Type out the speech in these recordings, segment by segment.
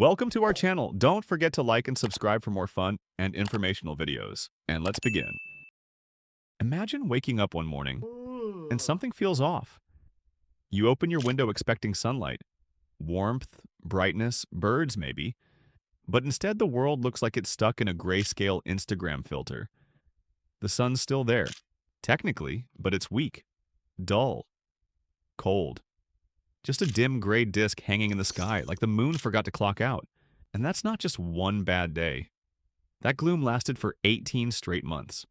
Welcome to our channel. Don't forget to like and subscribe for more fun and informational videos. And let's begin. Imagine waking up one morning and something feels off. You open your window expecting sunlight, warmth, brightness, birds maybe, but instead the world looks like it's stuck in a grayscale Instagram filter. The sun's still there, technically, but it's weak, dull, cold. Just a dim gray disk hanging in the sky, like the moon forgot to clock out. And that's not just one bad day. That gloom lasted for 18 straight months.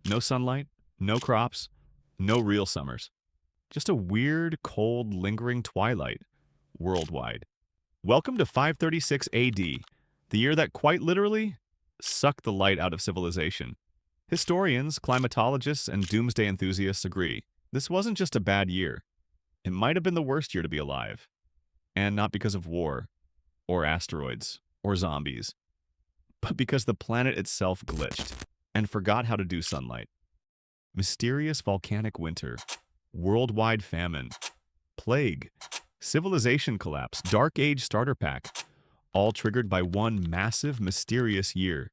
No sunlight, no crops, no real summers. Just a weird, cold, lingering twilight, worldwide. Welcome to 536 AD, the year that quite literally sucked the light out of civilization. Historians, climatologists, and doomsday enthusiasts agree. This wasn't just a bad year. It might have been the worst year to be alive. And not because of war, or asteroids, or zombies, but because the planet itself glitched and forgot how to do sunlight. Mysterious volcanic winter, worldwide famine, plague, civilization collapse, dark age starter pack, all triggered by one massive, mysterious year.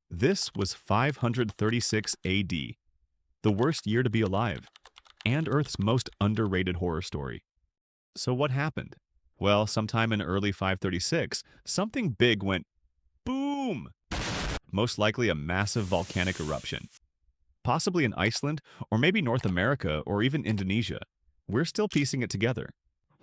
This was 536 AD, the worst year to be alive, and Earth's most underrated horror story. So what happened? Well, sometime in early 536, something big went boom! Most likely a massive volcanic eruption. Possibly in Iceland, or maybe North America, or even Indonesia. We're still piecing it together.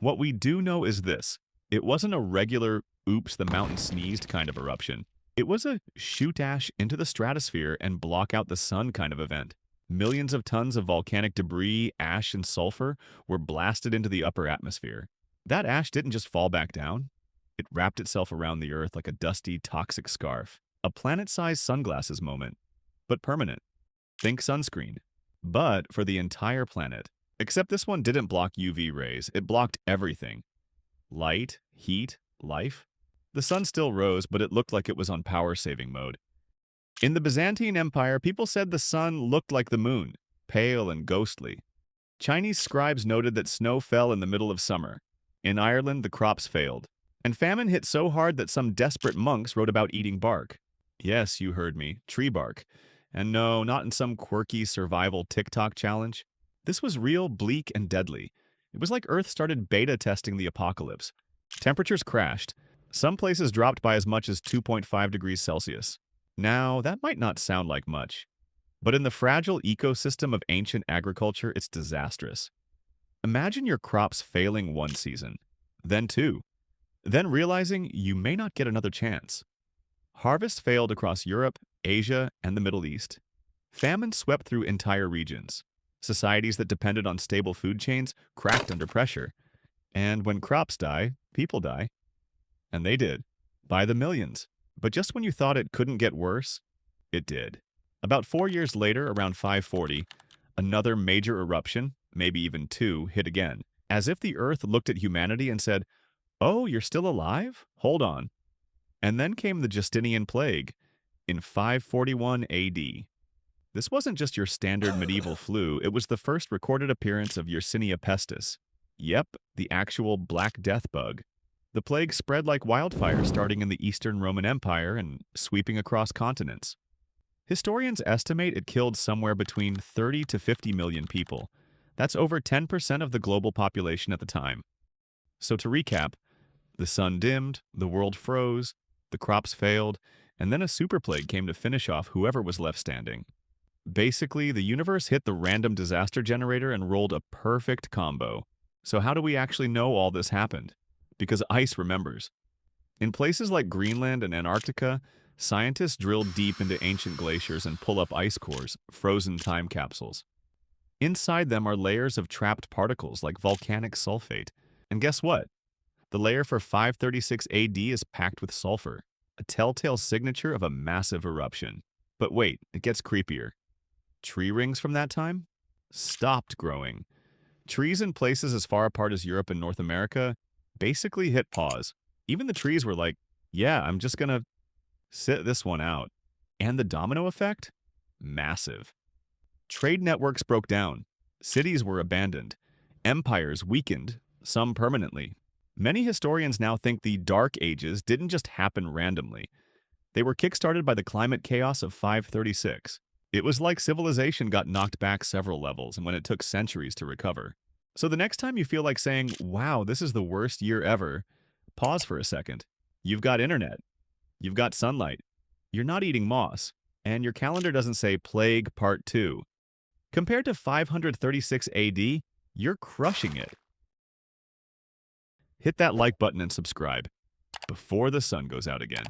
What we do know is this. It wasn't a regular, oops, the mountain sneezed kind of eruption. It was a shoot ash into the stratosphere and block out the sun kind of event. Millions of tons of volcanic debris, ash, and sulfur were blasted into the upper atmosphere. That ash didn't just fall back down. It wrapped itself around the Earth like a dusty, toxic scarf. A planet-sized sunglasses moment, but permanent. Think sunscreen. But for the entire planet. Except this one didn't block UV rays. It blocked everything. Light, heat, life. The sun still rose, but it looked like it was on power-saving mode. In the Byzantine Empire, people said the sun looked like the moon, pale and ghostly. Chinese scribes noted that snow fell in the middle of summer. In Ireland, the crops failed. And famine hit so hard that some desperate monks wrote about eating bark. Yes, you heard me, tree bark. And no, not in some quirky survival TikTok challenge. This was real, bleak, and deadly. It was like Earth started beta testing the apocalypse. Temperatures crashed. Some places dropped by as much as 2.5 degrees Celsius. Now, that might not sound like much, but in the fragile ecosystem of ancient agriculture, it's disastrous. Imagine your crops failing one season, then two, then realizing you may not get another chance. Harvest failed across Europe, Asia, and the Middle East. Famine swept through entire regions. Societies that depended on stable food chains cracked under pressure. And when crops die, people die. And they did, by the millions. But just when you thought it couldn't get worse, it did. About 4 years later, around 540, another major eruption, maybe even two, hit again, as if the Earth looked at humanity and said, "Oh, you're still alive? Hold on." And then came the Justinian Plague in 541 AD. This wasn't just your standard medieval flu, it was the first recorded appearance of Yersinia pestis. Yep, the actual Black Death bug. The plague spread like wildfire starting in the Eastern Roman Empire and sweeping across continents. Historians estimate it killed somewhere between 30 to 50 million people. That's over 10% of the global population at the time. So to recap, the sun dimmed, the world froze, the crops failed, and then a super plague came to finish off whoever was left standing. Basically, the universe hit the random disaster generator and rolled a perfect combo. So how do we actually know all this happened? Because ice remembers. In places like Greenland and Antarctica, scientists drill deep into ancient glaciers and pull up ice cores, frozen time capsules. Inside them are layers of trapped particles like volcanic sulfate. And guess what? The layer for 536 AD is packed with sulfur, a telltale signature of a massive eruption. But wait, it gets creepier. Tree rings from that time stopped growing. Trees in places as far apart as Europe and North America basically hit pause. Even the trees were like, yeah, I'm just gonna sit this one out. And the domino effect? Massive. Trade networks broke down. Cities were abandoned. Empires weakened, some permanently. Many historians now think the Dark Ages didn't just happen randomly. They were kickstarted by the climate chaos of 536. It was like civilization got knocked back several levels and when it took centuries to recover. So the next time you feel like saying, wow, this is the worst year ever, pause for a second. You've got internet. You've got sunlight. You're not eating moss. And your calendar doesn't say Plague Part 2. Compared to 536 AD, you're crushing it. Hit that like button and subscribe before the sun goes out again.